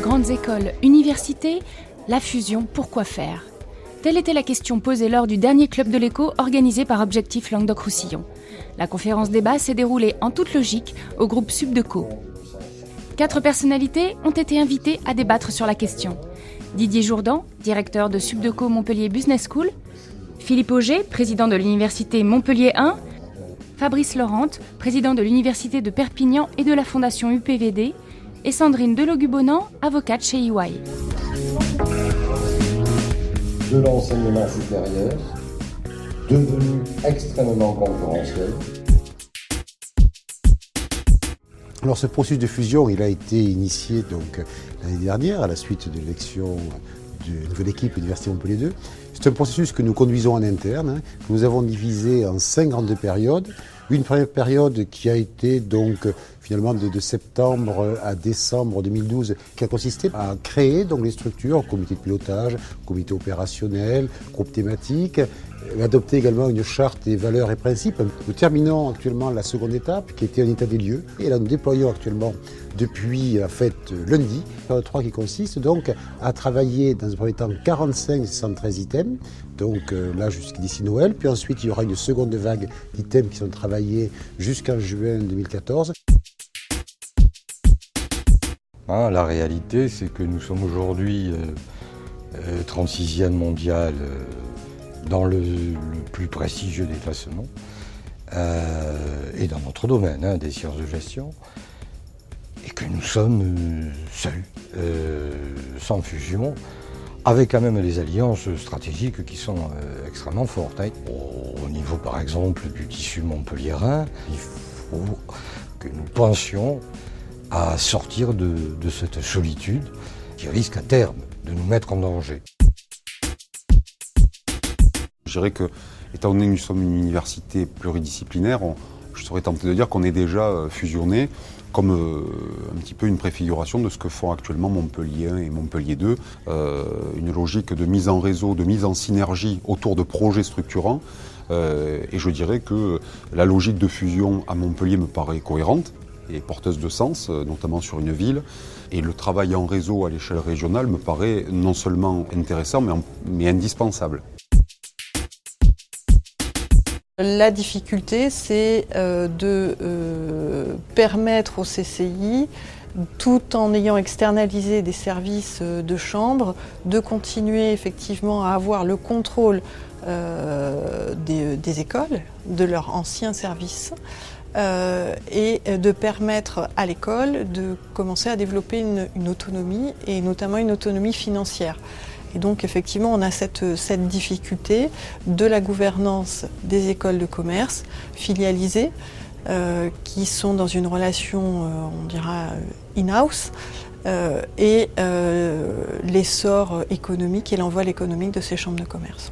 Grandes écoles, universités, la fusion, pourquoi faire ? Telle était la question posée lors du dernier Club de l'écho organisé par Objectif Languedoc-Roussillon. La conférence débat s'est déroulée en toute logique au groupe Subdeco. 4 personnalités ont été invitées à débattre sur la question. Didier Jourdan, directeur de Subdeco Montpellier Business School, Philippe Auger, président de l'université Montpellier 1, Fabrice Laurent, président de l'université de Perpignan et de la fondation UPVD, et Sandrine Delogu-Bonan, avocate chez EY. De l'enseignement supérieur, devenu extrêmement concurrentiel. Alors ce processus de fusion, il a été initié donc l'année dernière à la suite de l'élection de nouvelle équipe Université Montpellier 2. C'est un processus que nous conduisons en interne, que nous avons divisé en 5 grandes périodes. Une première période qui a été donc finalement de septembre à décembre 2012, qui a consisté à créer donc les structures, comité de pilotage, comité opérationnel, groupe thématique, adopter également une charte des valeurs et principes. Nous terminons actuellement la seconde étape, qui était un état des lieux. Et là, nous déployons actuellement, depuis lundi, période 3 qui consiste donc à travailler dans un premier temps 45 113 items, donc là jusqu'ici Noël. Puis ensuite, il y aura une seconde vague d'items qui sont travaillés jusqu'en juin 2014. La réalité, c'est que nous sommes aujourd'hui 36e mondial dans le plus prestigieux des classements et dans notre domaine des sciences de gestion, et que nous sommes seuls, sans fusion, avec quand même des alliances stratégiques qui sont extrêmement fortes. Au niveau par exemple du tissu montpelliérain, il faut que nous pensions à sortir de cette solitude qui risque à terme de nous mettre en danger. Je dirais que, étant donné que nous sommes une université pluridisciplinaire, je serais tenté de dire qu'on est déjà fusionné comme un petit peu une préfiguration de ce que font actuellement Montpellier 1 et Montpellier 2, une logique de mise en réseau, de mise en synergie autour de projets structurants. Et je dirais que la logique de fusion à Montpellier me paraît cohérente et porteuse de sens, notamment sur une ville. Et le travail en réseau à l'échelle régionale me paraît non seulement intéressant, mais indispensable. La difficulté, c'est de permettre au CCI, tout en ayant externalisé des services de chambre, de continuer effectivement à avoir le contrôle des écoles, de leurs anciens services, et de permettre à l'école de commencer à développer une autonomie, et notamment une autonomie financière. Et donc effectivement on a cette difficulté de la gouvernance des écoles de commerce filialisées qui sont dans une relation, on dira, in-house, et l'essor économique et l'envol économique de ces chambres de commerce.